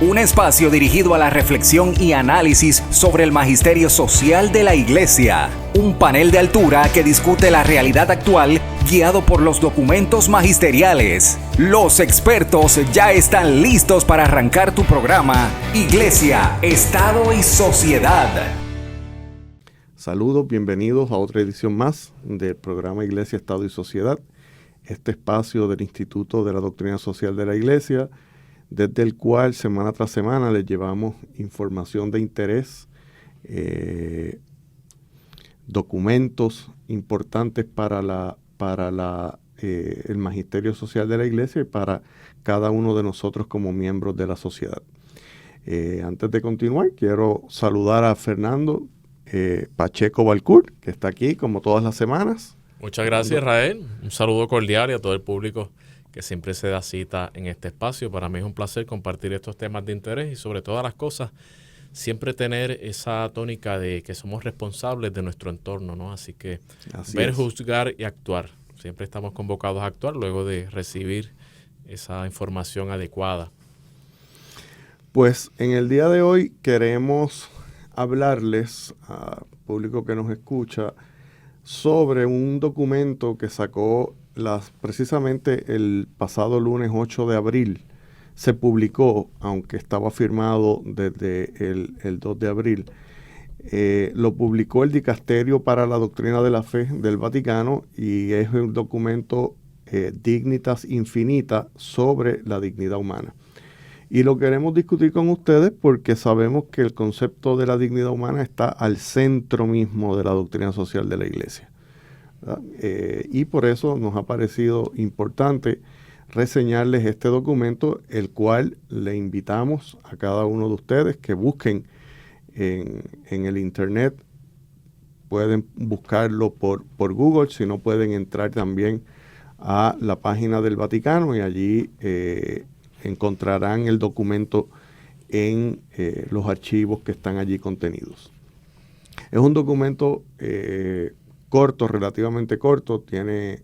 Un espacio dirigido a la reflexión y análisis sobre el magisterio social de la Iglesia. Un panel de altura que discute la realidad actual guiado por los documentos magisteriales. Los expertos ya están listos para arrancar tu programa Iglesia, Estado y Sociedad. Saludos, bienvenidos a otra edición más del programa Iglesia, Estado y Sociedad, este espacio del Instituto de la Doctrina Social de la Iglesia, desde el cual semana tras semana les llevamos información de interés, documentos importantes para el magisterio social de la Iglesia y para cada uno de nosotros como miembros de la sociedad. Antes de continuar, quiero saludar a Fernando Pacheco Balcour, que está aquí como todas las semanas. Muchas gracias, Israel. Un saludo cordial y a todo el público que siempre se da cita en este espacio. Para mí es un placer compartir estos temas de interés y sobre todas las cosas, siempre tener esa tónica de que somos responsables de nuestro entorno, ¿no? Así que ver, juzgar y actuar. Siempre estamos convocados a actuar luego de recibir esa información adecuada. Pues en el día de hoy queremos hablarles al público que nos escucha sobre un documento que sacó precisamente el pasado lunes 8 de abril. Se publicó, aunque estaba firmado desde el 2 de abril. Lo publicó el Dicasterio para la Doctrina de la Fe del Vaticano y es un documento Dignitas Infinita sobre la dignidad humana. Y lo queremos discutir con ustedes porque sabemos que el concepto de la dignidad humana está al centro mismo de la doctrina social de la Iglesia. Y por eso nos ha parecido importante reseñarles este documento, el cual le invitamos a cada uno de ustedes que busquen en el internet. Pueden buscarlo por Google, si no pueden entrar también a la página del Vaticano y allí encontrarán el documento en los archivos que están allí contenidos. Es un documento corto, relativamente corto, tiene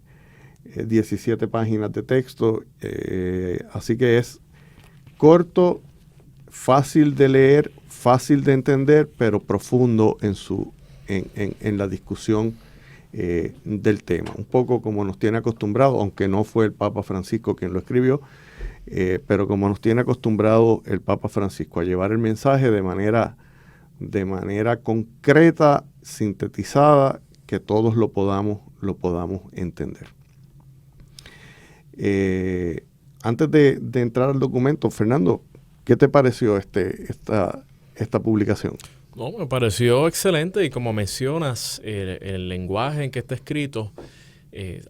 17 páginas de texto, así que es corto, fácil de leer, fácil de entender, pero profundo en la discusión del tema. Un poco como nos tiene acostumbrado, aunque no fue el Papa Francisco quien lo escribió, pero como nos tiene acostumbrado el Papa Francisco a llevar el mensaje de manera concreta, sintetizada, que todos lo podamos entender. Antes de entrar al documento, Fernando, ¿qué te pareció esta publicación? No, me pareció excelente y como mencionas, el lenguaje en que está escrito,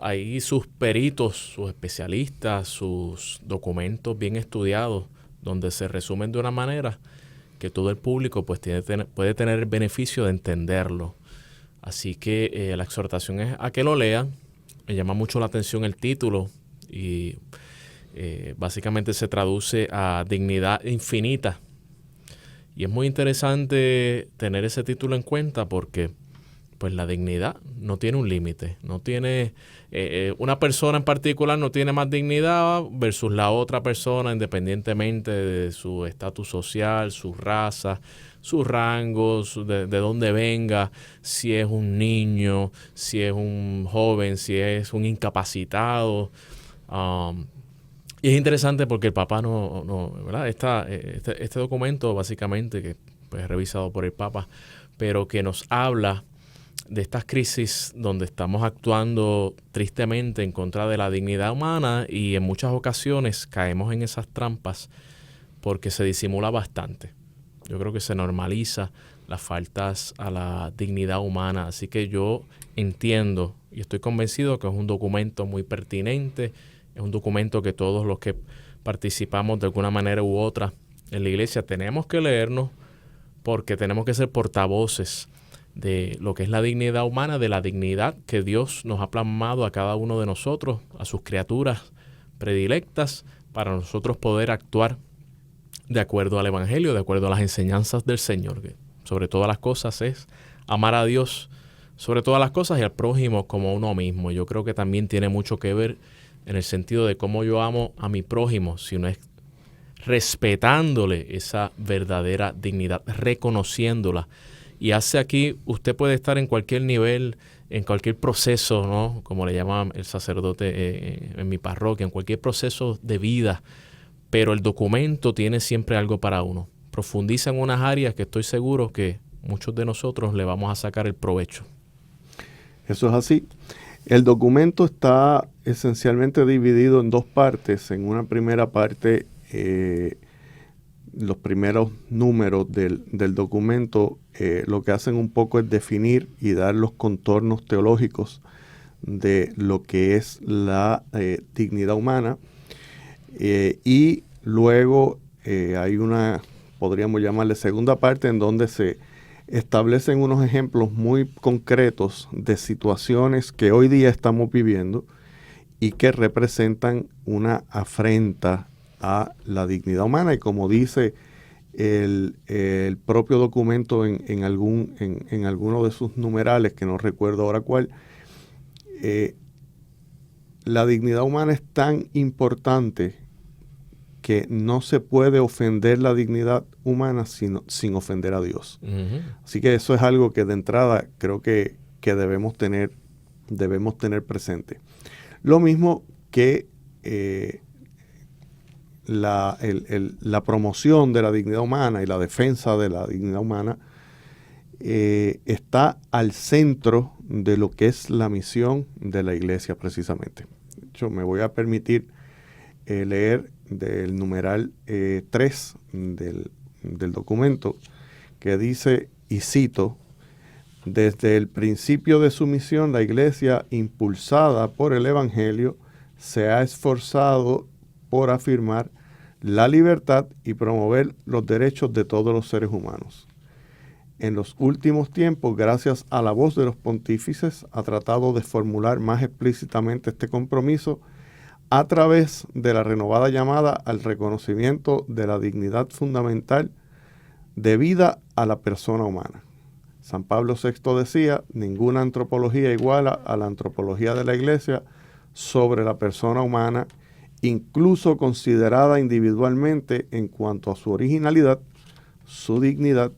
hay sus peritos, sus especialistas, sus documentos bien estudiados, donde se resumen de una manera que todo el público pues puede tener el beneficio de entenderlo. Así que la exhortación es a que lo lean. Me llama mucho la atención el título y básicamente se traduce a dignidad infinita. Y es muy interesante tener ese título en cuenta porque pues la dignidad no tiene un límite, no tiene una persona en particular no tiene más dignidad versus la otra persona independientemente de su estatus social, su raza, sus rangos, de dónde venga, si es un niño, si es un joven, si es un incapacitado. Y es interesante porque el Papa ¿verdad? Este documento básicamente que pues, es revisado por el Papa, pero que nos habla de estas crisis donde estamos actuando tristemente en contra de la dignidad humana y en muchas ocasiones caemos en esas trampas porque se disimula bastante. Yo creo que se normaliza las faltas a la dignidad humana. Así que yo entiendo y estoy convencido que es un documento muy pertinente. Es un documento que todos los que participamos de alguna manera u otra en la iglesia tenemos que leernos porque tenemos que ser portavoces de lo que es la dignidad humana, de la dignidad que Dios nos ha plasmado a cada uno de nosotros, a sus criaturas predilectas, para nosotros poder actuar de acuerdo al Evangelio, de acuerdo a las enseñanzas del Señor, que sobre todas las cosas es amar a Dios sobre todas las cosas y al prójimo como a uno mismo. Yo creo que también tiene mucho que ver en el sentido de cómo yo amo a mi prójimo, si no es respetándole esa verdadera dignidad, reconociéndola. Y hace aquí, usted puede estar en cualquier nivel, en cualquier proceso, ¿no? Como le llama el sacerdote en mi parroquia, en cualquier proceso de vida, pero el documento tiene siempre algo para uno. Profundiza en unas áreas que estoy seguro que muchos de nosotros le vamos a sacar el provecho. Eso es así. El documento está esencialmente dividido en dos partes. En una primera parte, los primeros números del documento lo que hacen un poco es definir y dar los contornos teológicos de lo que es la dignidad humana. Y luego hay una, podríamos llamarle segunda parte, en donde se establecen unos ejemplos muy concretos de situaciones que hoy día estamos viviendo y que representan una afrenta a la dignidad humana. Y como dice el propio documento en alguno de sus numerales, que no recuerdo ahora cuál, la dignidad humana es tan importante que no se puede ofender la dignidad humana sin ofender a Dios. Uh-huh. Así que eso es algo que de entrada creo que debemos tener presente. Lo mismo que la promoción de la dignidad humana y la defensa de la dignidad humana está al centro de lo que es la misión de la Iglesia precisamente. De hecho, me voy a permitir leer del numeral 3 del documento, que dice, y cito: desde el principio de su misión, la Iglesia, impulsada por el Evangelio, se ha esforzado por afirmar la libertad y promover los derechos de todos los seres humanos. En los últimos tiempos, gracias a la voz de los pontífices, ha tratado de formular más explícitamente este compromiso a través de la renovada llamada al reconocimiento de la dignidad fundamental debida a la persona humana. San Pablo VI decía: ninguna antropología iguala a la antropología de la Iglesia sobre la persona humana, incluso considerada individualmente en cuanto a su originalidad, su dignidad,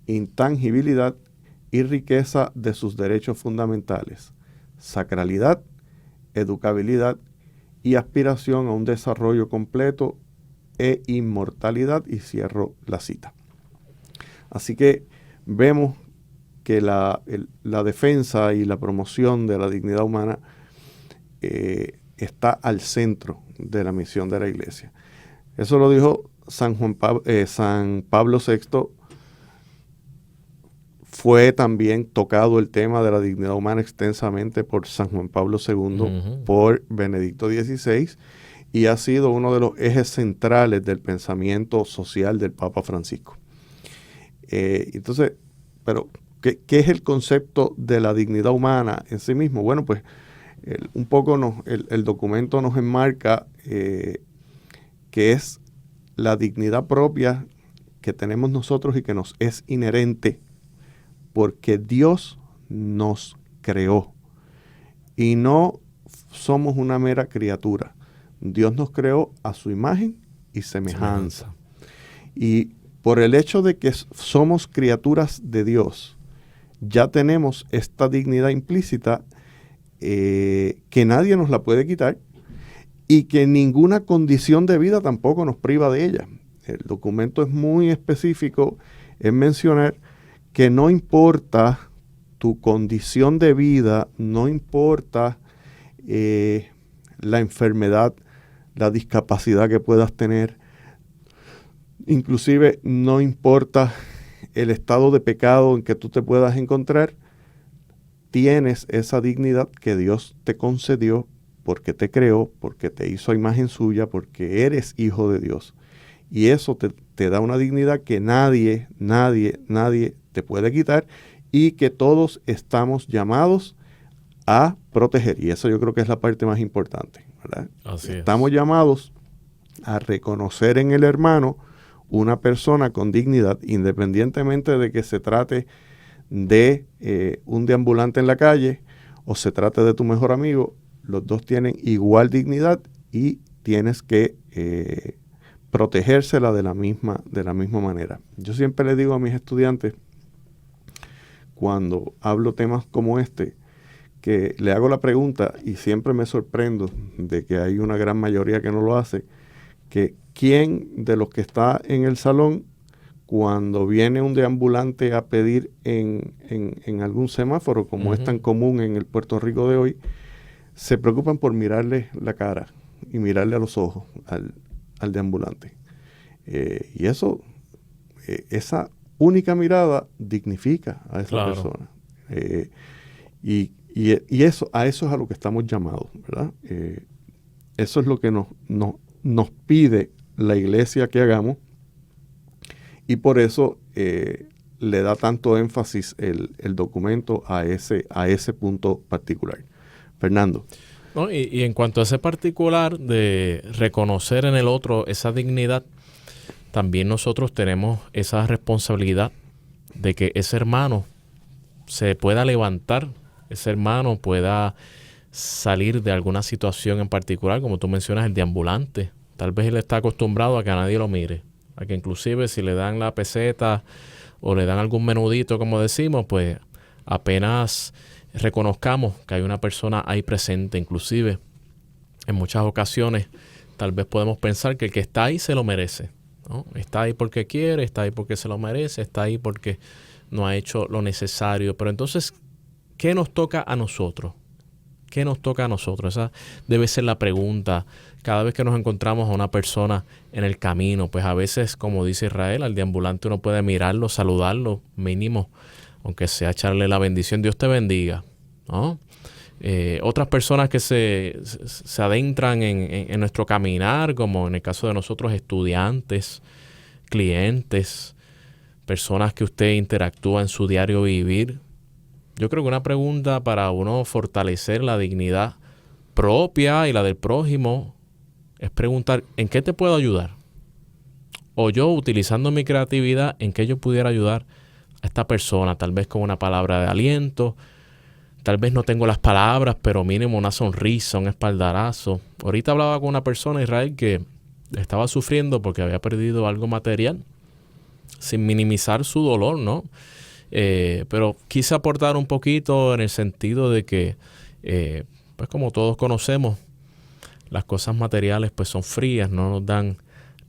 intangibilidad y riqueza de sus derechos fundamentales, sacralidad, educabilidad y aspiración a un desarrollo completo e inmortalidad. Y cierro la cita. Así que vemos que la defensa y la promoción de la dignidad humana está al centro de la misión de la Iglesia. Eso lo dijo San Pablo VI. Fue también tocado el tema de la dignidad humana extensamente por San Juan Pablo II, uh-huh, por Benedicto XVI, y ha sido uno de los ejes centrales del pensamiento social del Papa Francisco. Entonces, pero ¿qué es el concepto de la dignidad humana en sí mismo? Bueno, pues un poco el documento nos enmarca que es la dignidad propia que tenemos nosotros y que nos es inherente porque Dios nos creó y no somos una mera criatura. Dios nos creó a su imagen y semejanza. Y por el hecho de que somos criaturas de Dios, ya tenemos esta dignidad implícita que nadie nos la puede quitar y que ninguna condición de vida tampoco nos priva de ella. El documento es muy específico en mencionar que no importa tu condición de vida, no importa la enfermedad, la discapacidad que puedas tener, inclusive no importa el estado de pecado en que tú te puedas encontrar, tienes esa dignidad que Dios te concedió porque te creó, porque te hizo a imagen suya, porque eres hijo de Dios. Y eso te da una dignidad que nadie te puede quitar y que todos estamos llamados a proteger. Y eso yo creo que es la parte más importante, ¿verdad? Estamos llamados a reconocer en el hermano una persona con dignidad, independientemente de que se trate de un deambulante en la calle o se trate de tu mejor amigo. Los dos tienen igual dignidad y tienes que protegérsela de la misma manera. Yo siempre le digo a mis estudiantes, cuando hablo temas como este, que le hago la pregunta, y siempre me sorprendo de que hay una gran mayoría que no lo hace, que ¿quién de los que está en el salón, cuando viene un deambulante a pedir en algún semáforo, como es tan común en el Puerto Rico de hoy, se preocupan por mirarle la cara y mirarle a los ojos al deambulante? Y eso, esa única mirada dignifica a esa persona. Y eso, a eso es a lo que estamos llamados, ¿verdad? Eso es lo que nos pide la iglesia que hagamos, y por eso le da tanto énfasis el documento a ese punto particular. Fernando. No, y en cuanto a ese particular de reconocer en el otro esa dignidad, también nosotros tenemos esa responsabilidad de que ese hermano se pueda levantar, ese hermano pueda salir de alguna situación en particular, como tú mencionas, el deambulante. Tal vez él está acostumbrado a que a nadie lo mire, a que inclusive si le dan la peseta o le dan algún menudito, como decimos, pues apenas reconozcamos que hay una persona ahí presente. Inclusive en muchas ocasiones tal vez podemos pensar que el que está ahí se lo merece, ¿no? Está ahí porque quiere, está ahí porque se lo merece, está ahí porque no ha hecho lo necesario. Pero entonces, ¿qué nos toca a nosotros? ¿Qué nos toca a nosotros? Esa debe ser la pregunta. Cada vez que nos encontramos a una persona en el camino, pues a veces, como dice Israel, al deambulante uno puede mirarlo, saludarlo, mínimo, aunque sea echarle la bendición, Dios te bendiga, ¿no? Otras personas que se adentran en nuestro caminar, como en el caso de nosotros, estudiantes, clientes, personas que usted interactúa en su diario vivir. Yo creo que una pregunta para uno fortalecer la dignidad propia y la del prójimo es preguntar, ¿en qué te puedo ayudar? O yo, utilizando mi creatividad, ¿en qué yo pudiera ayudar a esta persona? Tal vez con una palabra de aliento, tal vez no tengo las palabras, pero mínimo una sonrisa, un espaldarazo. Ahorita hablaba con una persona, Israel, que estaba sufriendo porque había perdido algo material, sin minimizar su dolor, ¿no? Pero quise aportar un poquito en el sentido de que, pues como todos conocemos, las cosas materiales pues son frías, no nos dan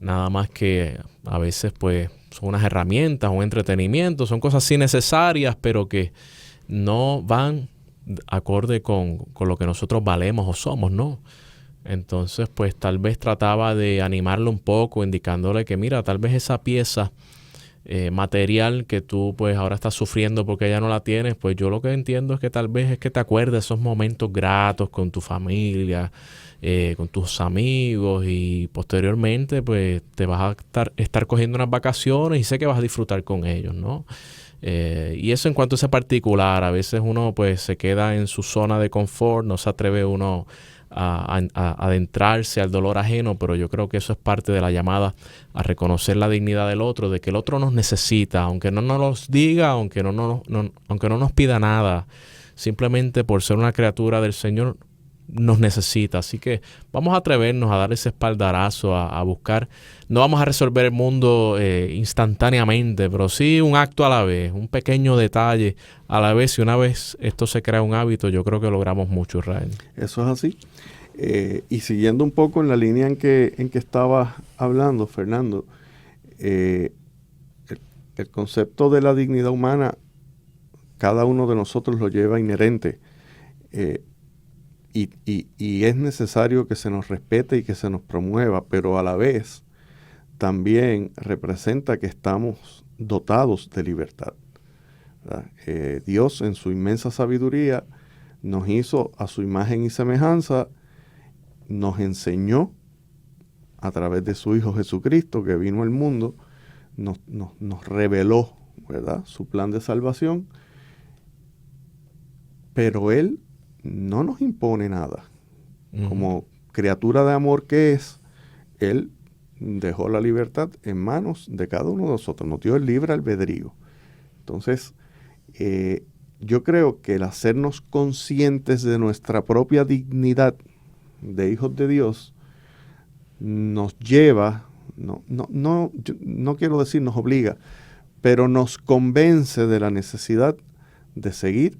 nada más que a veces pues son unas herramientas, un entretenimiento, son cosas sí necesarias, pero que no van acorde con lo que nosotros valemos o somos, ¿no? Entonces pues tal vez trataba de animarlo un poco, indicándole que mira, tal vez esa pieza material que tú pues ahora estás sufriendo porque ya no la tienes, pues yo lo que entiendo es que tal vez es que te acuerdes de esos momentos gratos con tu familia, con tus amigos, y posteriormente pues te vas a estar cogiendo unas vacaciones y sé que vas a disfrutar con ellos, ¿no? Y eso en cuanto a ese particular, a veces uno pues se queda en su zona de confort, no se atreve uno a adentrarse al dolor ajeno, pero yo creo que eso es parte de la llamada a reconocer la dignidad del otro, de que el otro nos necesita, aunque no nos los diga, aunque no nos pida nada, simplemente por ser una criatura del Señor nos necesita. Así que vamos a atrevernos a dar ese espaldarazo, a buscar. No vamos a resolver el mundo instantáneamente, pero sí un acto a la vez, un pequeño detalle a la vez. Y una vez esto se crea un hábito, yo creo que logramos mucho, Israel. Eso es así. Y siguiendo un poco en la línea en que estabas hablando, Fernando, el concepto de la dignidad humana, cada uno de nosotros lo lleva inherente. Y es necesario que se nos respete y que se nos promueva, pero a la vez también representa que estamos dotados de libertad, ¿verdad? Dios en su inmensa sabiduría nos hizo a su imagen y semejanza, nos enseñó a través de su Hijo Jesucristo que vino al mundo, nos reveló, ¿verdad?, su plan de salvación, pero Él no nos impone nada. Como criatura de amor que es, Él dejó la libertad en manos de cada uno de nosotros, nos dio el libre albedrío. Entonces, yo creo que el hacernos conscientes de nuestra propia dignidad de hijos de Dios nos lleva yo no quiero decir nos obliga, pero nos convence de la necesidad de seguir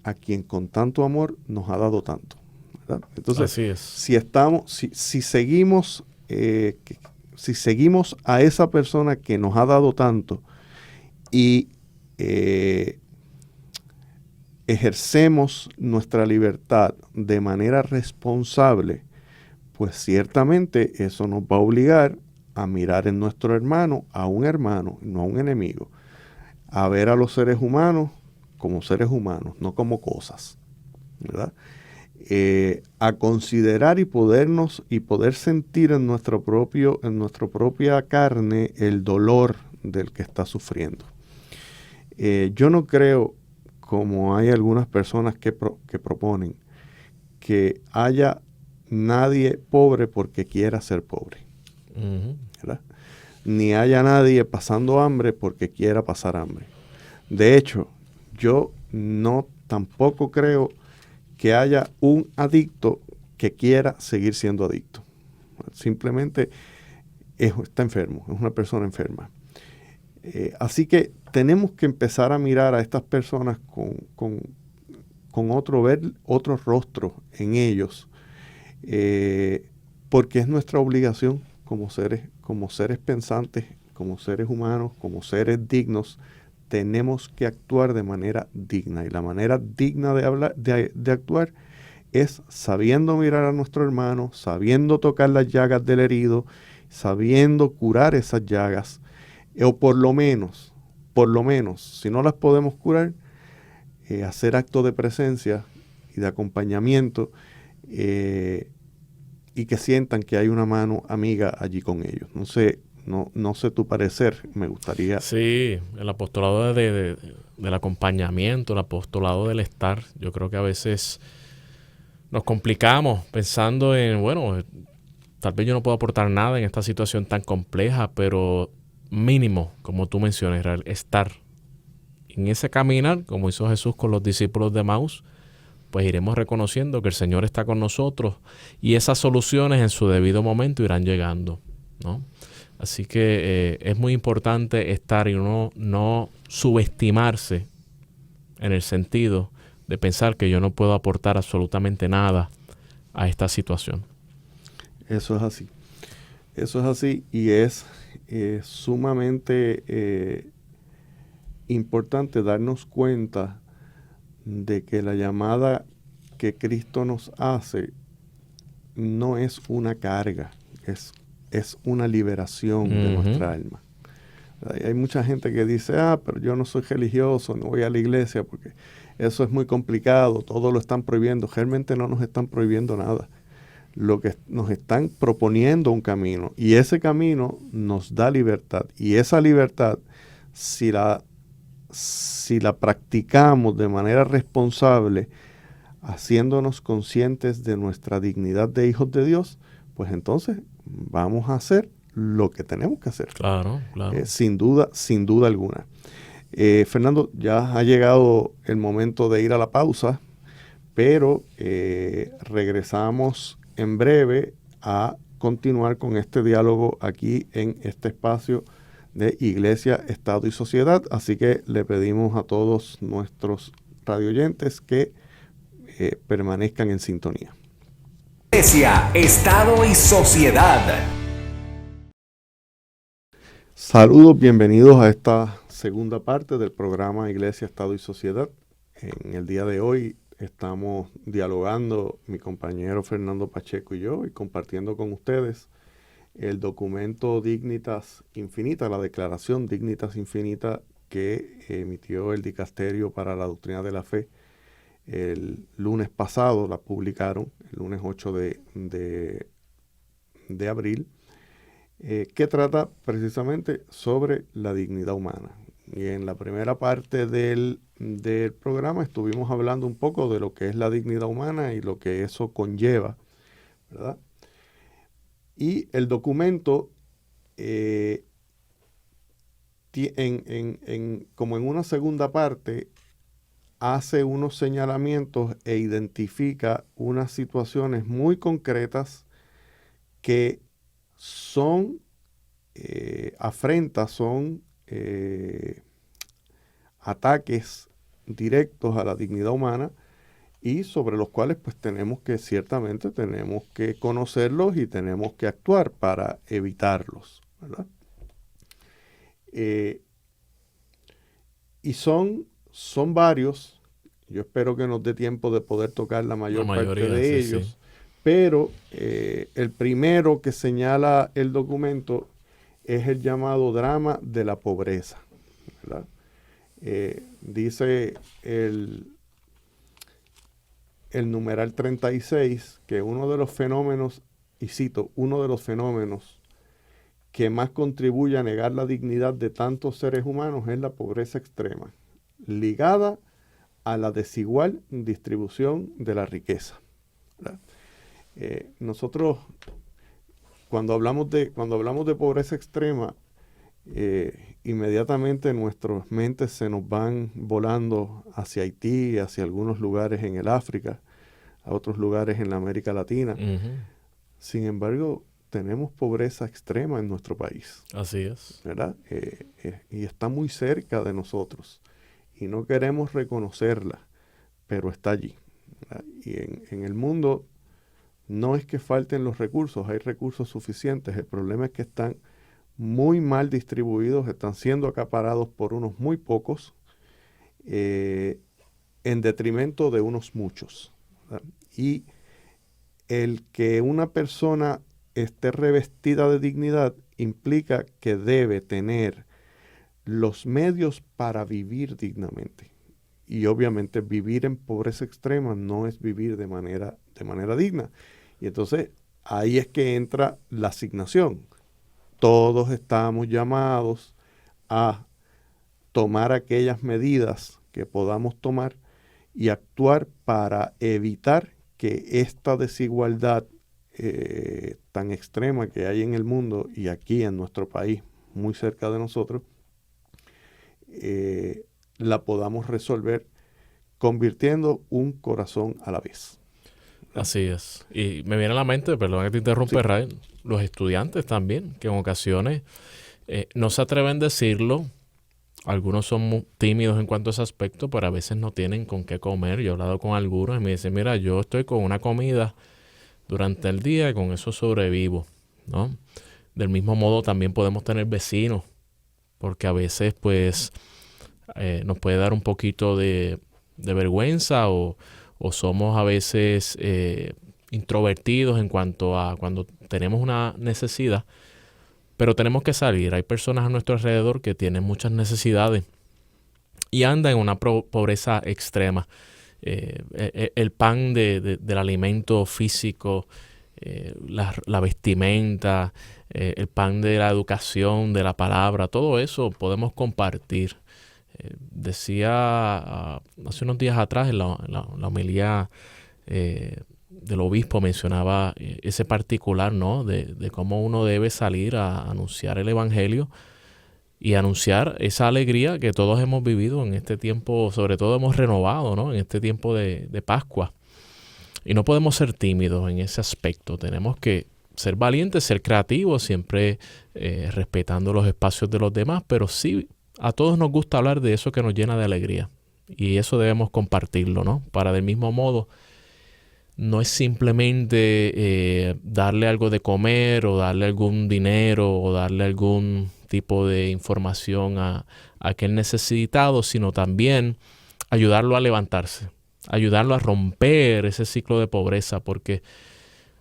a quien con tanto amor nos ha dado tanto, ¿verdad? Entonces, así es. si seguimos a esa persona que nos ha dado tanto y ejercemos nuestra libertad de manera responsable, pues ciertamente eso nos va a obligar a mirar en nuestro hermano a un hermano, no a un enemigo, a ver a los seres humanos como seres humanos, no como cosas, ¿verdad? A considerar y poder sentir en nuestra propia carne el dolor del que está sufriendo. Yo no creo, como hay algunas personas que proponen, que haya nadie pobre porque quiera ser pobre, ¿verdad? Ni haya nadie pasando hambre porque quiera pasar hambre. De hecho, yo tampoco creo que haya un adicto que quiera seguir siendo adicto. Simplemente está enfermo, es una persona enferma. Así que tenemos que empezar a mirar a estas personas ver otro rostro en ellos, porque es nuestra obligación como seres pensantes, como seres humanos, como seres dignos. Tenemos que actuar de manera digna, y la manera digna de actuar es sabiendo mirar a nuestro hermano, sabiendo tocar las llagas del herido, sabiendo curar esas llagas, o por lo menos, si no las podemos curar, hacer actos de presencia y de acompañamiento, y que sientan que hay una mano amiga allí con ellos. No sé tu parecer, me gustaría. Sí, el apostolado del acompañamiento, el apostolado del estar. Yo creo que a veces nos complicamos pensando en, bueno, tal vez yo no puedo aportar nada en esta situación tan compleja, pero mínimo, como tú mencionas, estar en ese caminar, como hizo Jesús con los discípulos de Emaús, pues iremos reconociendo que el Señor está con nosotros y esas soluciones en su debido momento irán llegando, ¿no? Así que es muy importante estar y no subestimarse en el sentido de pensar que yo no puedo aportar absolutamente nada a esta situación. Eso es así. Eso es así, y es sumamente importante darnos cuenta de que la llamada que Cristo nos hace no es una carga, es una liberación de nuestra alma. Hay mucha gente que dice, pero yo no soy religioso, no voy a la iglesia porque eso es muy complicado, todo lo están prohibiendo. Realmente no nos están prohibiendo nada. Lo que nos están proponiendo un camino, y ese camino nos da libertad, y esa libertad, si la practicamos de manera responsable, haciéndonos conscientes de nuestra dignidad de hijos de Dios, pues entonces vamos a hacer lo que tenemos que hacer. Claro. Sin duda alguna. Fernando, ya ha llegado el momento de ir a la pausa, pero regresamos en breve a continuar con este diálogo aquí en este espacio de Iglesia, Estado y Sociedad. Así que le pedimos a todos nuestros radioyentes que permanezcan en sintonía. Iglesia, Estado y Sociedad. Saludos, bienvenidos a esta segunda parte del programa Iglesia, Estado y Sociedad. En el día de hoy estamos dialogando mi compañero Fernando Pacheco y yo, y compartiendo con ustedes el documento Dignitas Infinita, la declaración Dignitas Infinita que emitió el Dicasterio para la Doctrina de la Fe el lunes pasado. La publicaron el lunes 8 de abril, que trata precisamente sobre la dignidad humana. Y en la primera parte del programa estuvimos hablando un poco de lo que es la dignidad humana y lo que eso conlleva, ¿verdad? Y el documento, como en una segunda parte, hace unos señalamientos e identifica unas situaciones muy concretas que son afrenta son ataques directos a la dignidad humana y sobre los cuales pues ciertamente tenemos que conocerlos y tenemos que actuar para evitarlos, ¿verdad? Y son varios. Yo espero que nos dé tiempo de poder tocar la mayoría parte de ellos. Sí. Pero el primero que señala el documento es el llamado drama de la pobreza, ¿verdad? Dice el numeral 36 que uno de los fenómenos, y cito, uno de los fenómenos que más contribuye a negar la dignidad de tantos seres humanos es la pobreza extrema, ligada a la desigual distribución de la riqueza, ¿verdad? Nosotros, cuando hablamos de pobreza extrema, inmediatamente nuestras mentes se nos van volando hacia Haití, hacia algunos lugares en el África, a otros lugares en la América Latina. Uh-huh. Sin embargo, tenemos pobreza extrema en nuestro país. Así es. ¿Verdad? Y está muy cerca de nosotros. Y no queremos reconocerla, pero está allí, ¿verdad? Y en el mundo no es que falten los recursos, hay recursos suficientes. El problema es que están muy mal distribuidos, están siendo acaparados por unos muy pocos, en detrimento de unos muchos, ¿verdad? Y el que una persona esté revestida de dignidad implica que debe tener los medios para vivir dignamente. Y obviamente vivir en pobreza extrema no es vivir de manera digna. Y entonces ahí es que entra la asignación. Todos estamos llamados a tomar aquellas medidas que podamos tomar y actuar para evitar que esta desigualdad tan extrema que hay en el mundo y aquí en nuestro país, muy cerca de nosotros, la podamos resolver convirtiendo un corazón a la vez. Así es. Y me viene a la mente, perdón que te interrumpa, sí, Rael, los estudiantes también, que en ocasiones no se atreven a decirlo. Algunos son muy tímidos en cuanto a ese aspecto, pero a veces no tienen con qué comer. Yo he hablado con algunos y me dicen, mira, yo estoy con una comida durante el día y con eso sobrevivo, ¿no? Del mismo modo también podemos tener vecinos, porque a veces pues nos puede dar un poquito de vergüenza o somos a veces introvertidos en cuanto a cuando tenemos una necesidad, pero tenemos que salir. Hay personas a nuestro alrededor que tienen muchas necesidades y andan en una pobreza extrema. El pan del alimento físico, la vestimenta, el pan de la educación, de la palabra, todo eso podemos compartir. Decía hace unos días atrás en la homilía del obispo, mencionaba ese particular, ¿no? De cómo uno debe salir a anunciar el evangelio y anunciar esa alegría que todos hemos vivido en este tiempo, sobre todo hemos renovado, ¿no? En este tiempo de Pascua. Y no podemos ser tímidos en ese aspecto. Tenemos que ser valientes, ser creativos, siempre respetando los espacios de los demás, pero sí, a todos nos gusta hablar de eso que nos llena de alegría. Y eso debemos compartirlo, ¿no? Para del mismo modo, no es simplemente darle algo de comer o darle algún dinero o darle algún tipo de información a aquel necesitado, sino también ayudarlo a levantarse, ayudarlo a romper ese ciclo de pobreza, porque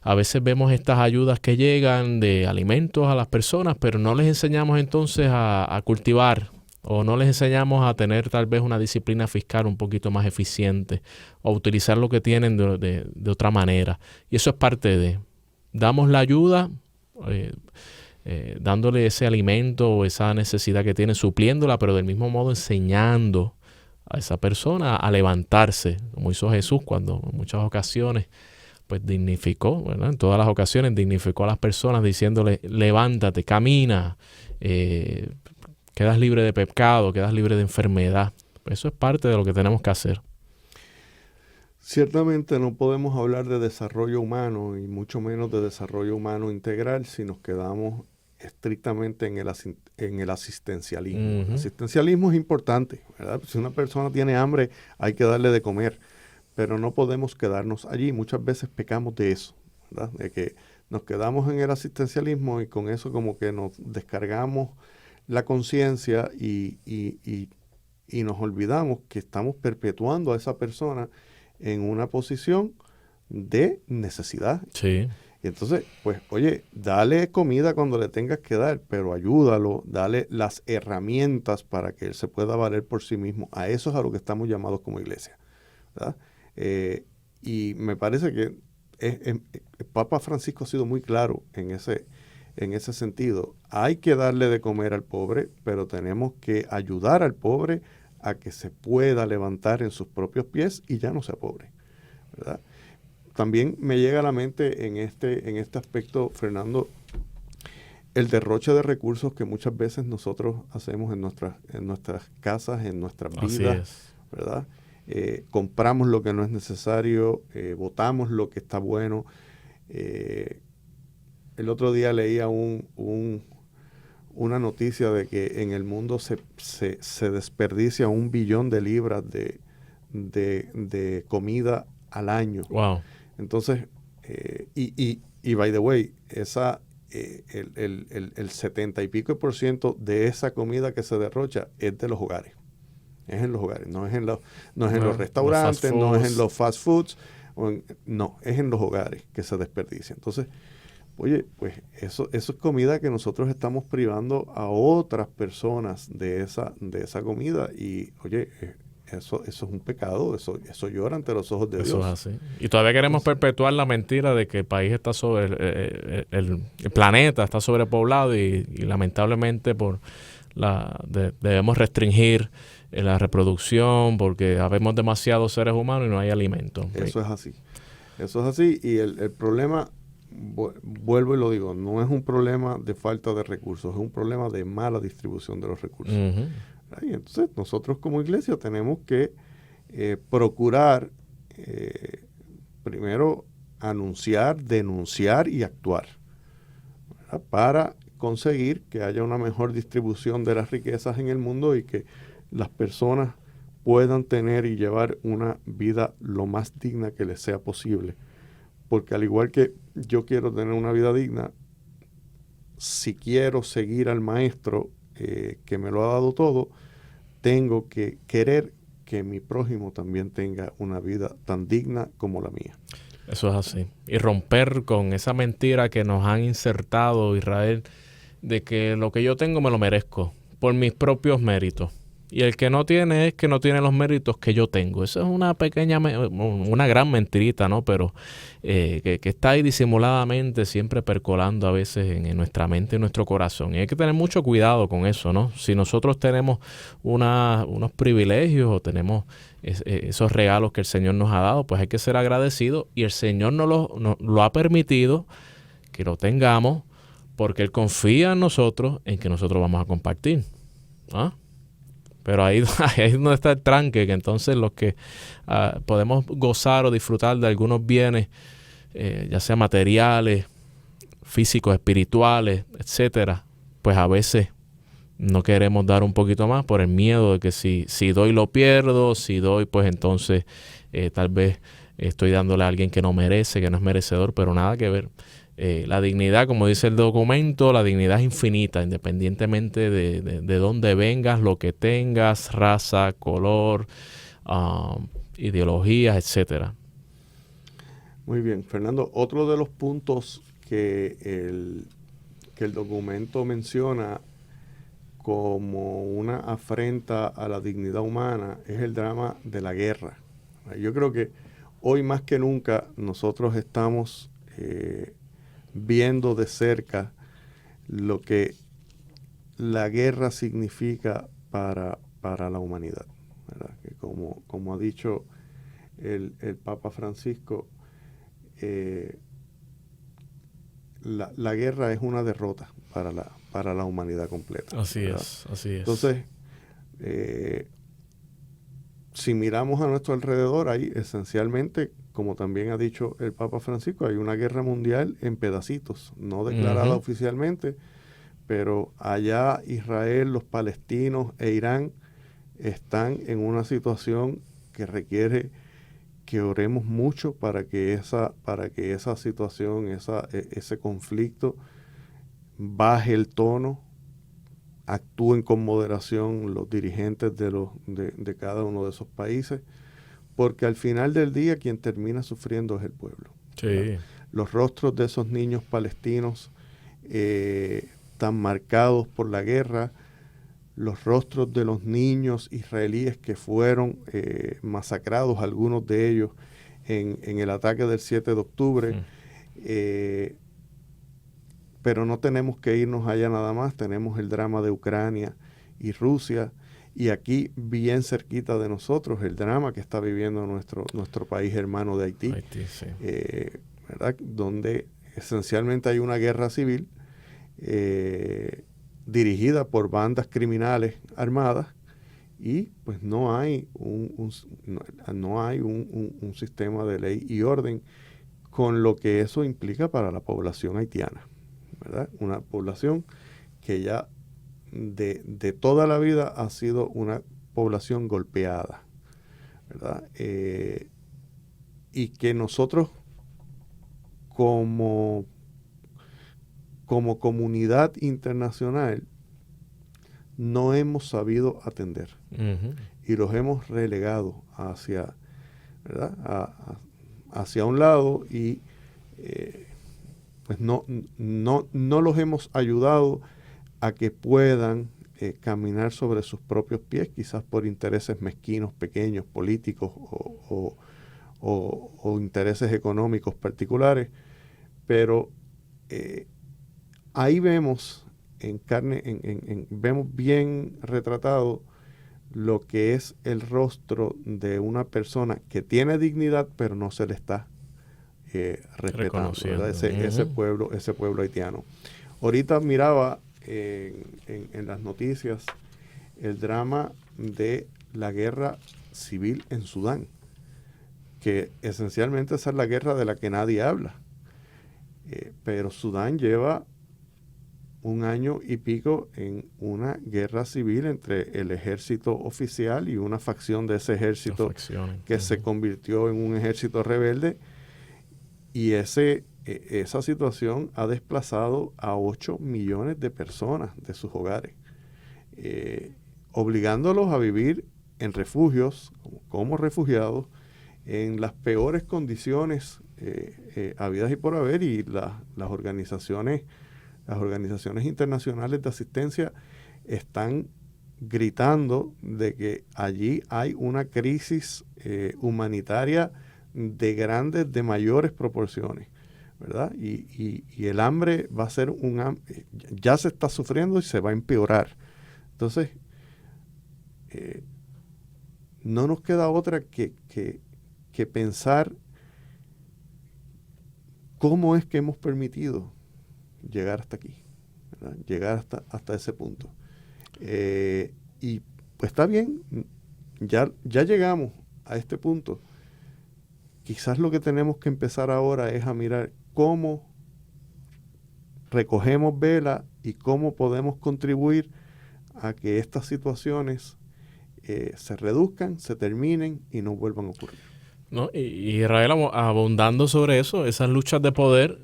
a veces vemos estas ayudas que llegan de alimentos a las personas, pero no les enseñamos entonces a cultivar, o no les enseñamos a tener tal vez una disciplina fiscal un poquito más eficiente, o utilizar lo que tienen de otra manera. Y eso es parte de, damos la ayuda, dándole ese alimento o esa necesidad que tienen, supliéndola, pero del mismo modo enseñando a esa persona a levantarse, como hizo Jesús cuando en muchas ocasiones pues dignificó, ¿verdad? En todas las ocasiones dignificó a las personas diciéndole, levántate, camina, quedas libre de pecado, quedas libre de enfermedad. Eso es parte de lo que tenemos que hacer. Ciertamente no podemos hablar de desarrollo humano y mucho menos de desarrollo humano integral si nos quedamos estrictamente en el asistencialismo. Uh-huh. El asistencialismo es importante, ¿verdad? Si una persona tiene hambre, hay que darle de comer, pero no podemos quedarnos allí. Muchas veces pecamos de eso, ¿verdad? De que nos quedamos en el asistencialismo y con eso como que nos descargamos la conciencia y nos olvidamos que estamos perpetuando a esa persona en una posición de necesidad. Sí. Y entonces, pues, oye, dale comida cuando le tengas que dar, pero ayúdalo, dale las herramientas para que él se pueda valer por sí mismo. A eso es a lo que estamos llamados como iglesia, ¿verdad? Y me parece que el Papa Francisco ha sido muy claro en ese sentido. Hay que darle de comer al pobre, pero tenemos que ayudar al pobre a que se pueda levantar en sus propios pies y ya no sea pobre, ¿verdad? También me llega a la mente en este aspecto, Fernando, el derroche de recursos que muchas veces nosotros hacemos en nuestras casas, en nuestras vidas, ¿verdad? Compramos lo que no es necesario, botamos lo que está bueno. El otro día leía una noticia de que en el mundo se desperdicia 1 billón de libras de comida al año. Wow. Entonces, y by the way, el 70 y pico % de esa comida que se derrocha es de los hogares. Es en los hogares, no es en los restaurantes, no es en los fast foods, no, es en los hogares que se desperdicia. Entonces, oye, pues eso es comida que nosotros estamos privando a otras personas de esa comida y, oye, eso es un pecado, eso llora ante los ojos de Dios. Eso es así. Y todavía queremos perpetuar la mentira de que el país está sobre el planeta está sobrepoblado y lamentablemente debemos restringir la reproducción porque habemos demasiados seres humanos y no hay alimento. Eso es así y el problema, vuelvo y lo digo, no es un problema de falta de recursos, es un problema de mala distribución de los recursos. Uh-huh. Y entonces nosotros como iglesia tenemos que procurar primero anunciar, denunciar y actuar, ¿verdad? Para conseguir que haya una mejor distribución de las riquezas en el mundo y que las personas puedan tener y llevar una vida lo más digna que les sea posible. Porque al igual que yo quiero tener una vida digna, si quiero seguir al maestro que me lo ha dado todo, tengo que querer que mi prójimo también tenga una vida tan digna como la mía. Eso es así. Y romper con esa mentira que nos han insertado, Israel, de que lo que yo tengo me lo merezco por mis propios méritos. Y el que no tiene es que no tiene los méritos que yo tengo. Eso es una gran mentirita, ¿no? Pero que está ahí disimuladamente, siempre percolando a veces en nuestra mente y nuestro corazón. Y hay que tener mucho cuidado con eso, ¿no? Si nosotros tenemos unos privilegios o tenemos esos regalos que el Señor nos ha dado, pues hay que ser agradecidos. Y el Señor nos lo ha permitido que lo tengamos porque Él confía en nosotros, en que nosotros vamos a compartir. ¿Ah? Pero ahí es donde está el tranque, que entonces los que podemos gozar o disfrutar de algunos bienes, ya sea materiales, físicos, espirituales, etcétera, pues a veces no queremos dar un poquito más por el miedo de que si doy lo pierdo, si doy pues entonces tal vez estoy dándole a alguien que no merece, que no es merecedor, pero nada que ver. La dignidad, como dice el documento, la dignidad es infinita, independientemente de dónde vengas, lo que tengas, raza, color, ideologías, etcétera. Muy bien, Fernando. Otro de los puntos que el documento menciona como una afrenta a la dignidad humana es el drama de la guerra. Yo creo que hoy más que nunca nosotros estamos viendo de cerca lo que la guerra significa para la humanidad, ¿verdad? Que como ha dicho el Papa Francisco, la guerra es una derrota para la humanidad completa. Así ¿verdad? Así es. Entonces, si miramos a nuestro alrededor, hay esencialmente, como también ha dicho el Papa Francisco, hay una guerra mundial en pedacitos, no declarada oficialmente, pero allá Israel, los palestinos e Irán están en una situación que requiere que oremos mucho para que esa situación, ese conflicto baje el tono, actúen con moderación los dirigentes de cada uno de esos países, porque al final del día quien termina sufriendo es el pueblo. Sí. Los rostros de esos niños palestinos tan marcados por la guerra, los rostros de los niños israelíes que fueron masacrados, algunos de ellos en el ataque del 7 de octubre. Pero no tenemos que irnos allá nada más, tenemos el drama de Ucrania y Rusia, y aquí bien cerquita de nosotros el drama que está viviendo nuestro país hermano de Haití, Sí. ¿Verdad? Donde esencialmente hay una guerra civil dirigida por bandas criminales armadas, y pues no hay un sistema de ley y orden, con lo que eso implica para la población haitiana, ¿verdad? Una población que ya de toda la vida ha sido una población golpeada, ¿verdad? Y que nosotros como comunidad internacional no hemos sabido atender. Uh-huh. Y los hemos relegado hacia, ¿verdad? Hacia un lado, y pues no los hemos ayudado a que puedan caminar sobre sus propios pies, quizás por intereses mezquinos, pequeños, políticos o intereses económicos particulares, pero ahí vemos vemos bien retratado lo que es el rostro de una persona que tiene dignidad, pero no se le está respetando, ¿verdad? Ese pueblo haitiano. Ahorita miraba en las noticias el drama de la guerra civil en Sudán, que esencialmente esa es la guerra de la que nadie habla. Pero Sudán lleva 1 año y pico en una guerra civil entre el ejército oficial y una facción de ese ejército que se convirtió en un ejército rebelde, y esa situación ha desplazado a 8 millones de personas de sus hogares, obligándolos a vivir en refugios, como refugiados, en las peores condiciones habidas y por haber, y las organizaciones internacionales de asistencia están gritando de que allí hay una crisis humanitaria de mayores proporciones, ¿verdad? Y el hambre va a ser ya se está sufriendo y se va a empeorar. Entonces, no nos queda otra que pensar cómo es que hemos permitido llegar hasta aquí, ¿verdad? Llegar hasta ese punto. Y pues está bien, ya llegamos a este punto. Quizás lo que tenemos que empezar ahora es a mirar cómo recogemos vela y cómo podemos contribuir a que estas situaciones se reduzcan, se terminen y no vuelvan a ocurrir. ¿No? Y Israel, abundando sobre eso, esas luchas de poder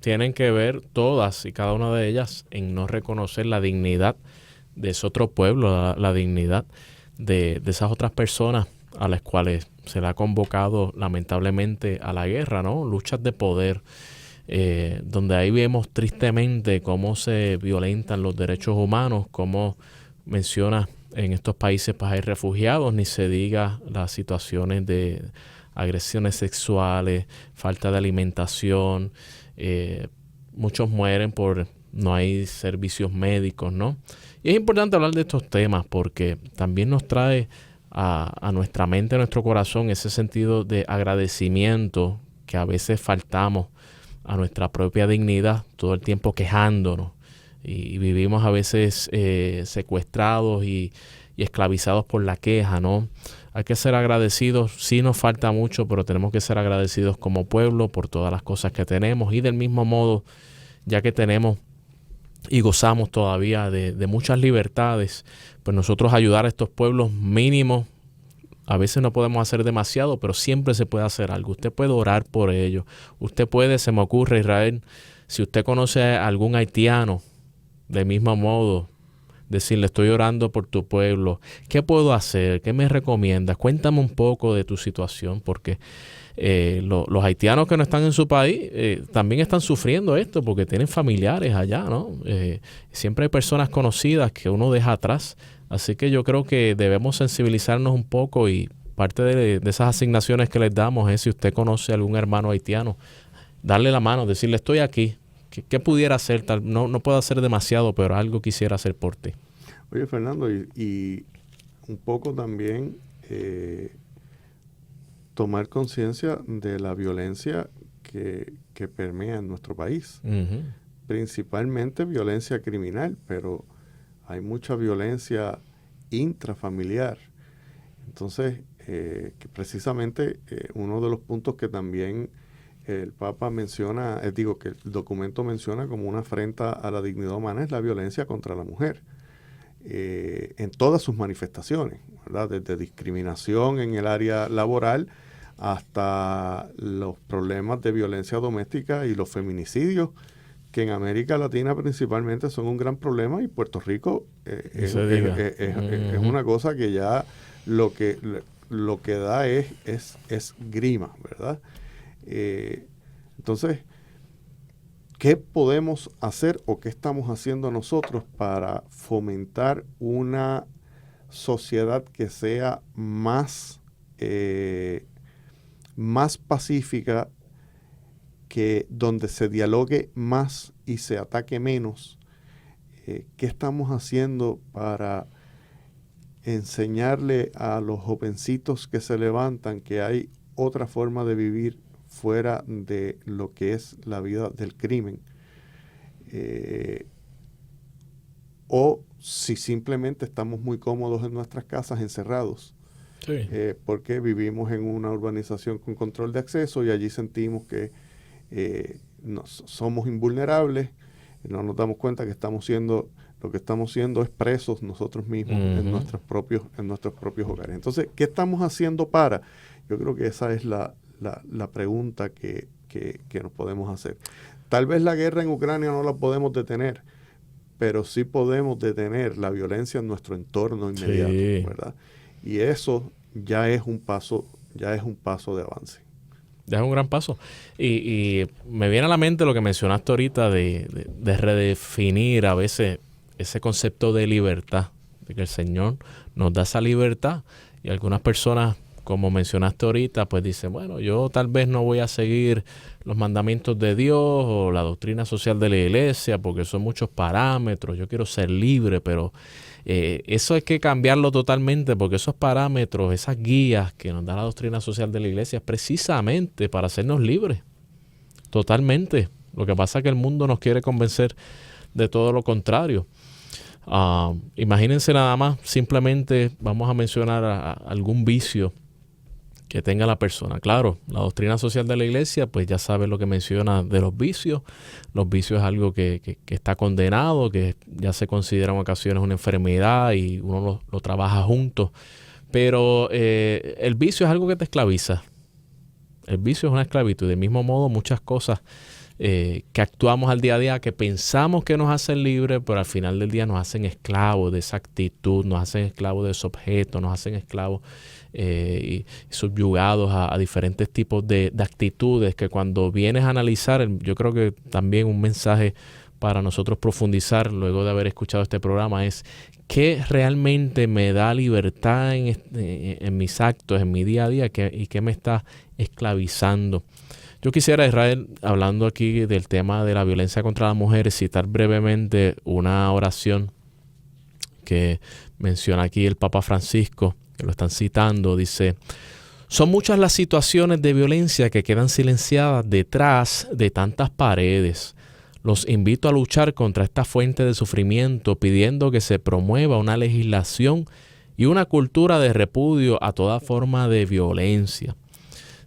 tienen que ver todas y cada una de ellas en no reconocer la dignidad de ese otro pueblo, la dignidad de esas otras personas a las cuales se le ha convocado lamentablemente a la guerra, ¿no? Luchas de poder, donde ahí vemos tristemente cómo se violentan los derechos humanos, cómo menciona en estos países pues hay refugiados, ni se diga las situaciones de agresiones sexuales, falta de alimentación, muchos mueren no hay servicios médicos, ¿no? Y es importante hablar de estos temas porque también nos trae a nuestra mente, a nuestro corazón, ese sentido de agradecimiento que a veces faltamos a nuestra propia dignidad, todo el tiempo quejándonos, y vivimos a veces secuestrados y esclavizados por la queja, ¿no? Hay que ser agradecidos, sí nos falta mucho, pero tenemos que ser agradecidos como pueblo por todas las cosas que tenemos, y del mismo modo, ya que tenemos y gozamos todavía de muchas libertades, pues nosotros ayudar a estos pueblos mínimos. A veces no podemos hacer demasiado, pero siempre se puede hacer algo. Usted puede orar por ellos. Usted puede, se me ocurre, Israel, si usted conoce a algún haitiano, de mismo modo, decirle, estoy orando por tu pueblo. ¿Qué puedo hacer? ¿Qué me recomiendas? Cuéntame un poco de tu situación, porque los haitianos que no están en su país también están sufriendo esto, porque tienen familiares allá, ¿no? Siempre hay personas conocidas que uno deja atrás. Así que yo creo que debemos sensibilizarnos un poco, y parte de esas asignaciones que les damos es, si usted conoce a algún hermano haitiano, darle la mano, decirle, estoy aquí. ¿Qué pudiera hacer? No puedo hacer demasiado, pero algo quisiera hacer por ti. Oye, Fernando, y un poco también tomar conciencia de la violencia que permea en nuestro país. Uh-huh. Principalmente violencia criminal, pero hay mucha violencia intrafamiliar. Entonces, que precisamente uno de los puntos que también el Papa menciona, que el documento menciona como una afrenta a la dignidad humana, es la violencia contra la mujer, en todas sus manifestaciones, ¿verdad? Desde discriminación en el área laboral hasta los problemas de violencia doméstica y los feminicidios, que en América Latina principalmente son un gran problema, y Puerto Rico es una cosa que ya lo que da es grima, ¿verdad? Entonces, ¿qué podemos hacer o qué estamos haciendo nosotros para fomentar una sociedad que sea más pacífica, que donde se dialogue más y se ataque menos? ¿Qué estamos haciendo para enseñarle a los jovencitos que se levantan que hay otra forma de vivir fuera de lo que es la vida del crimen? O si simplemente estamos muy cómodos en nuestras casas encerrados, sí, porque vivimos en una urbanización con control de acceso y allí sentimos que somos invulnerables, no nos damos cuenta que lo que estamos siendo es presos nosotros mismos. Uh-huh. en nuestros propios hogares. Entonces, ¿qué estamos haciendo para? Yo creo que esa es la pregunta que nos podemos hacer. Tal vez la guerra en Ucrania no la podemos detener, pero sí podemos detener la violencia en nuestro entorno inmediato, sí, ¿verdad? Y eso ya es un paso de avance. Ya es un gran paso. Y me viene a la mente lo que mencionaste ahorita de redefinir a veces ese concepto de libertad, de que el Señor nos da esa libertad, y algunas personas, como mencionaste ahorita, pues dicen, bueno, yo tal vez no voy a seguir los mandamientos de Dios o la doctrina social de la iglesia porque son muchos parámetros, yo quiero ser libre, pero eso hay que cambiarlo totalmente, porque esos parámetros, esas guías que nos da la doctrina social de la iglesia es precisamente para hacernos libres, totalmente. Lo que pasa es que el mundo nos quiere convencer de todo lo contrario. Imagínense nada más, simplemente vamos a mencionar algún vicio que tenga la persona. Claro, la doctrina social de la iglesia, pues ya sabe lo que menciona de los vicios. Los vicios es algo que está condenado, que ya se considera en ocasiones una enfermedad y uno lo trabaja juntos. Pero el vicio es algo que te esclaviza. El vicio es una esclavitud. De mismo modo, muchas cosas que actuamos al día a día, que pensamos que nos hacen libres, pero al final del día nos hacen esclavos de esa actitud, nos hacen esclavos de ese objeto, nos hacen esclavos y subyugados a diferentes tipos de actitudes, que cuando vienes a analizar, yo creo que también un mensaje para nosotros profundizar luego de haber escuchado este programa es qué realmente me da libertad en mis actos, en mi día a día, y qué me está esclavizando. Yo quisiera, Israel, hablando aquí del tema de la violencia contra las mujeres, citar brevemente una oración que menciona aquí el Papa Francisco, que lo están citando. Dice: son muchas las situaciones de violencia que quedan silenciadas detrás de tantas paredes. Los invito a luchar contra esta fuente de sufrimiento, pidiendo que se promueva una legislación y una cultura de repudio a toda forma de violencia.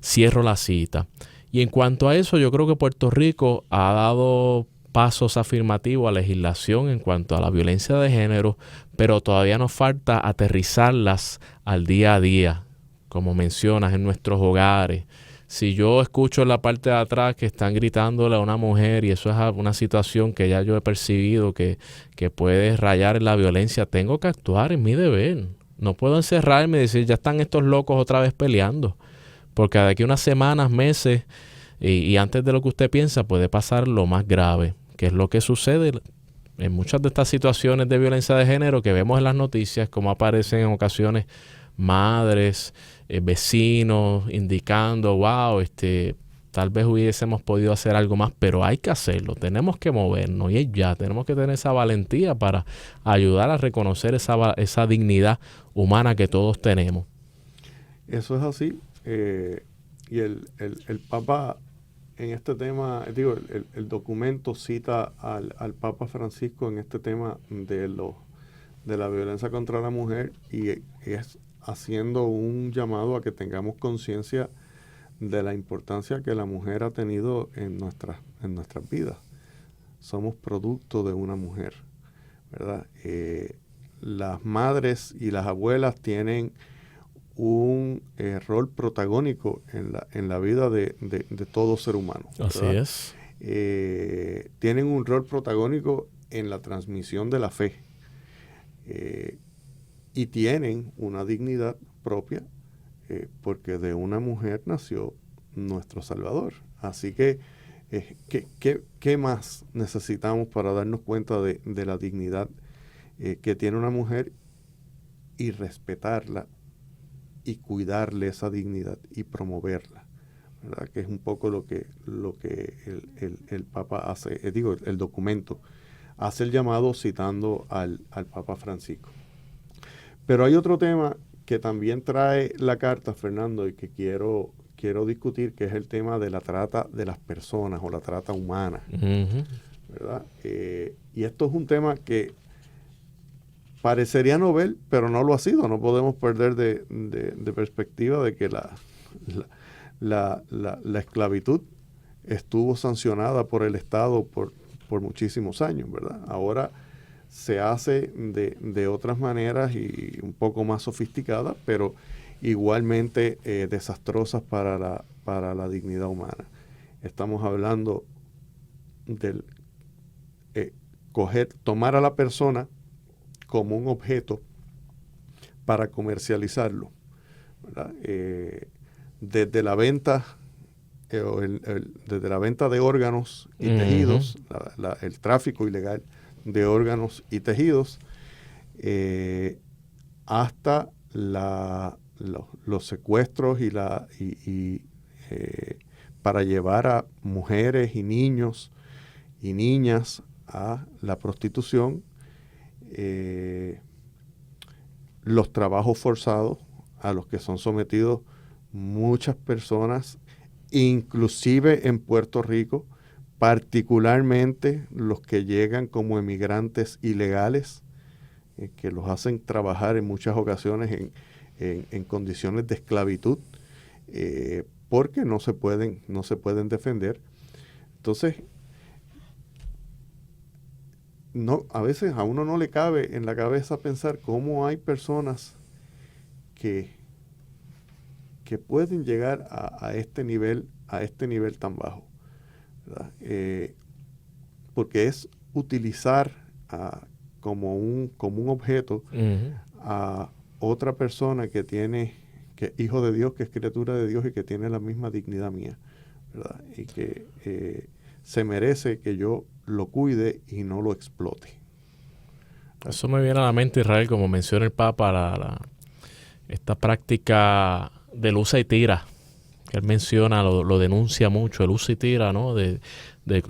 Cierro la cita. Y en cuanto a eso, yo creo que Puerto Rico ha dado pasos afirmativos a legislación en cuanto a la violencia de género, pero todavía nos falta aterrizarlas al día a día, como mencionas, en nuestros hogares. Si yo escucho en la parte de atrás que están gritándole a una mujer y eso es una situación que ya yo he percibido que puede rayar en la violencia, tengo que actuar en mi deber. No puedo encerrarme y decir, ya están estos locos otra vez peleando. Porque de aquí a unas semanas, meses y antes de lo que usted piensa puede pasar lo más grave, que es lo que sucede en muchas de estas situaciones de violencia de género que vemos en las noticias, como aparecen en ocasiones madres, vecinos indicando, wow, tal vez hubiésemos podido hacer algo más, pero hay que hacerlo, tenemos que movernos y ya, tenemos que tener esa valentía para ayudar a reconocer esa dignidad humana que todos tenemos. Eso es así, y el Papa en este tema, el documento cita al Papa Francisco en este tema de la violencia contra la mujer y es haciendo un llamado a que tengamos conciencia de la importancia que la mujer ha tenido en nuestras vidas. Somos producto de una mujer, ¿verdad? Las madres y las abuelas tienen un rol protagónico en la vida de todo ser humano, ¿verdad? Así es. Tienen un rol protagónico en la transmisión de la fe. Y tienen una dignidad propia porque de una mujer nació nuestro Salvador. Así que, ¿qué más necesitamos para darnos cuenta de la dignidad que tiene una mujer y respetarla y cuidarle esa dignidad y promoverla? ¿Verdad? Que es un poco lo que el Papa hace, el documento hace el llamado citando al Papa Francisco. Pero hay otro tema que también trae la carta, Fernando, y que quiero discutir, que es el tema de la trata de las personas o la trata humana. Uh-huh. ¿Verdad? Y esto es un tema que parecería novel, pero no lo ha sido. No podemos perder de perspectiva de que la esclavitud estuvo sancionada por el Estado por muchísimos años, ¿verdad? Ahora se hace de otras maneras y un poco más sofisticadas, pero igualmente desastrosas para la dignidad humana. Estamos hablando del tomar a la persona como un objeto para comercializarlo, ¿verdad? Desde la venta desde la venta de órganos y tejidos, el tráfico ilegal de órganos y tejidos, hasta los secuestros para llevar a mujeres y niños y niñas a la prostitución, los trabajos forzados a los que son sometidos muchas personas, inclusive en Puerto Rico, particularmente los que llegan como emigrantes ilegales, que los hacen trabajar en muchas ocasiones en condiciones de esclavitud, porque no se pueden defender. Entonces, a veces a uno no le cabe en la cabeza pensar cómo hay personas que pueden llegar a este nivel tan bajo, ¿verdad? Porque es utilizar como un objeto a otra persona que es hijo de Dios, que es criatura de Dios y que tiene la misma dignidad mía, ¿verdad? Y que se merece que yo lo cuide y no lo explote. Eso me viene a la mente, Israel, como menciona el Papa, esta práctica del usa y tira, que él menciona, lo denuncia mucho, el usa y tira, ¿no? De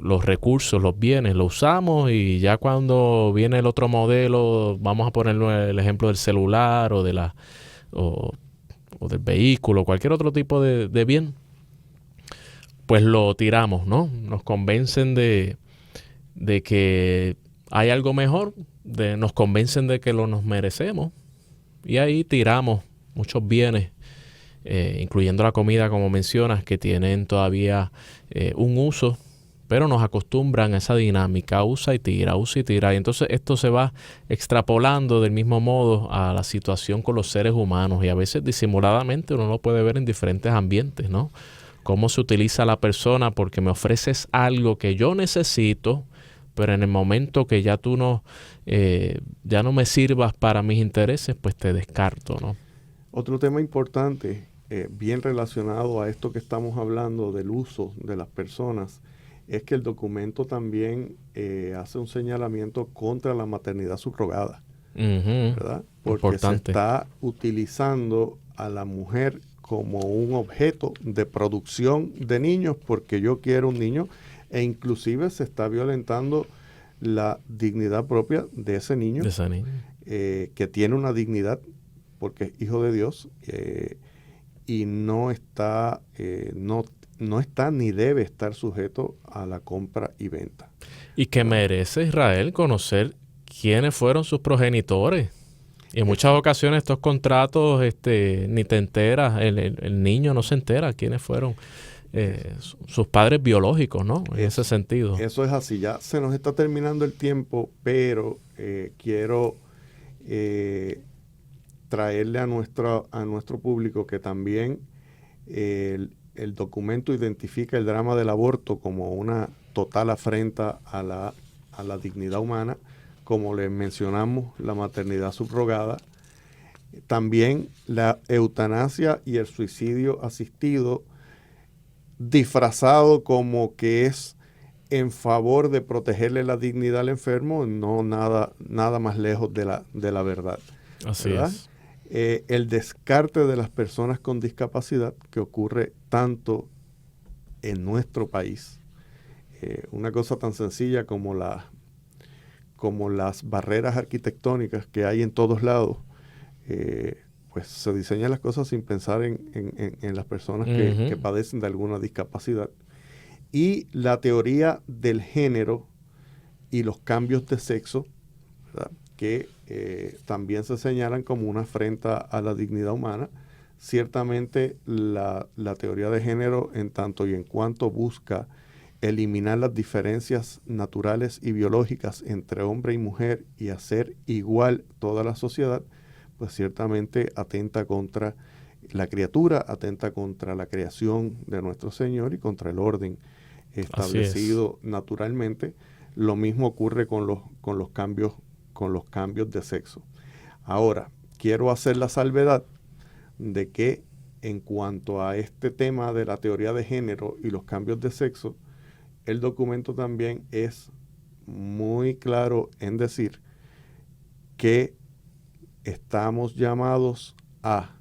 los recursos, los bienes, lo usamos y ya cuando viene el otro modelo, vamos a poner el ejemplo del celular o del vehículo, cualquier otro tipo de bien, pues lo tiramos, ¿no? Nos convencen de que hay algo mejor, nos convencen de que nos merecemos y ahí tiramos muchos bienes, incluyendo la comida, como mencionas, que tienen todavía un uso pero nos acostumbran a esa dinámica, usa y tira, y entonces esto se va extrapolando del mismo modo a la situación con los seres humanos y a veces disimuladamente uno lo puede ver en diferentes ambientes, ¿no? Cómo se utiliza la persona porque me ofreces algo que yo necesito, pero en el momento que ya tú ya no me sirvas para mis intereses, pues te descarto, ¿no? Otro tema importante, bien relacionado a esto que estamos hablando del uso de las personas, es que el documento también hace un señalamiento contra la maternidad subrogada, ¿verdad? Porque importante. se está utilizando a la mujer como un objeto de producción de niños porque yo quiero un niño, e inclusive se está violentando la dignidad propia de ese niño, que tiene una dignidad porque es hijo de Dios, y no está ni debe estar sujeto a la compra y venta. Y que merece Israel conocer quiénes fueron sus progenitores. Y en muchas ocasiones estos contratos ni te enteras, el niño no se entera quiénes fueron sus padres biológicos, ¿no? En ese sentido. Eso es así. Ya se nos está terminando el tiempo, pero quiero traerle a nuestro público que también el documento identifica el drama del aborto como una total afrenta a la dignidad humana, como les mencionamos, la maternidad subrogada, también la eutanasia y el suicidio asistido, disfrazado como que es en favor de protegerle la dignidad al enfermo, no nada más lejos de la verdad. Así ¿verdad? es. El descarte de las personas con discapacidad, que ocurre tanto en nuestro país. Una cosa tan sencilla como las barreras arquitectónicas que hay en todos lados, pues se diseñan las cosas sin pensar en las personas que padecen de alguna discapacidad. Y la teoría del género y los cambios de sexo, ¿verdad?, que también se señalan como una afrenta a la dignidad humana. Ciertamente la teoría de género, en tanto y en cuanto busca eliminar las diferencias naturales y biológicas entre hombre y mujer y hacer igual toda la sociedad, pues ciertamente atenta contra la criatura, atenta contra la creación de nuestro Señor y contra el orden establecido naturalmente. Lo mismo ocurre con los cambios de sexo. Ahora, quiero hacer la salvedad de que en cuanto a este tema de la teoría de género y los cambios de sexo, el documento también es muy claro en decir que estamos llamados a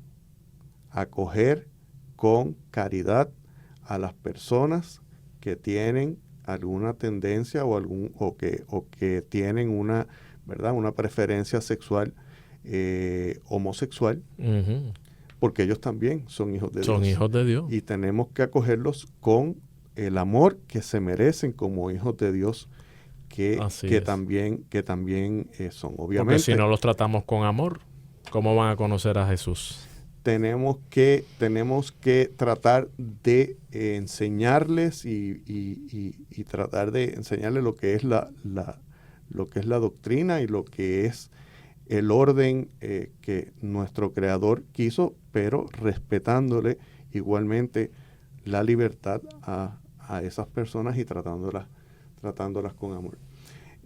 acoger con caridad a las personas que tienen alguna tendencia o que tienen una preferencia sexual homosexual, porque ellos también son hijos de Dios. Son hijos de Dios. Y tenemos que acogerlos con el amor que se merecen como hijos de Dios, que también son. Obviamente, porque si no los tratamos con amor, ¿cómo van a conocer a Jesús? Tenemos que tratar de enseñarles y tratar de enseñarles lo que es la doctrina y lo que es el orden que nuestro Creador quiso, pero respetándole igualmente la libertad a esas personas y tratándolas con amor.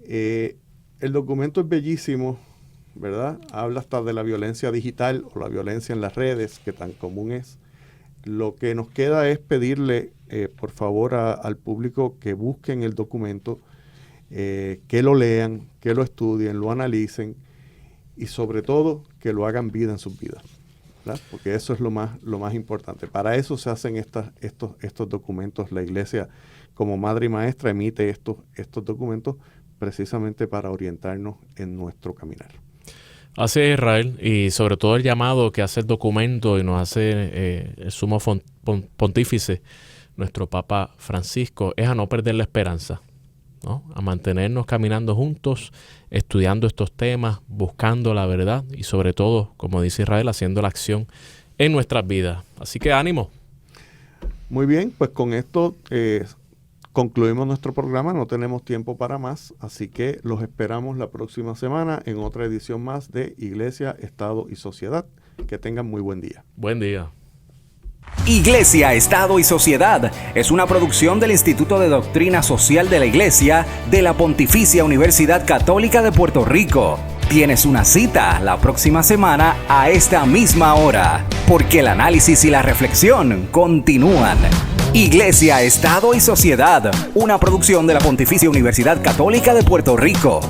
El documento es bellísimo, ¿verdad? Habla hasta de la violencia digital o la violencia en las redes, que tan común es. Lo que nos queda es pedirle, por favor, al público que busquen el documento, que lo lean, que lo estudien, lo analicen y sobre todo que lo hagan vida en sus vidas, ¿verdad? Porque eso es lo más importante. Para eso se hacen estos documentos. La Iglesia, como madre y maestra, emite estos documentos precisamente para orientarnos en nuestro caminar. Así es, Israel, y sobre todo el llamado que hace el documento y nos hace el sumo pontífice, nuestro Papa Francisco, es a no perder la esperanza, ¿no? A mantenernos caminando juntos, estudiando estos temas, buscando la verdad y sobre todo, como dice Israel, haciendo la acción en nuestras vidas. Así que ánimo. Muy bien, pues con esto concluimos nuestro programa, no tenemos tiempo para más, así que los esperamos la próxima semana en otra edición más de Iglesia, Estado y Sociedad. Que tengan muy buen día. Buen día. Iglesia, Estado y Sociedad es una producción del Instituto de Doctrina Social de la Iglesia de la Pontificia Universidad Católica de Puerto Rico. Tienes una cita la próxima semana a esta misma hora, porque el análisis y la reflexión continúan. Iglesia, Estado y Sociedad, una producción de la Pontificia Universidad Católica de Puerto Rico.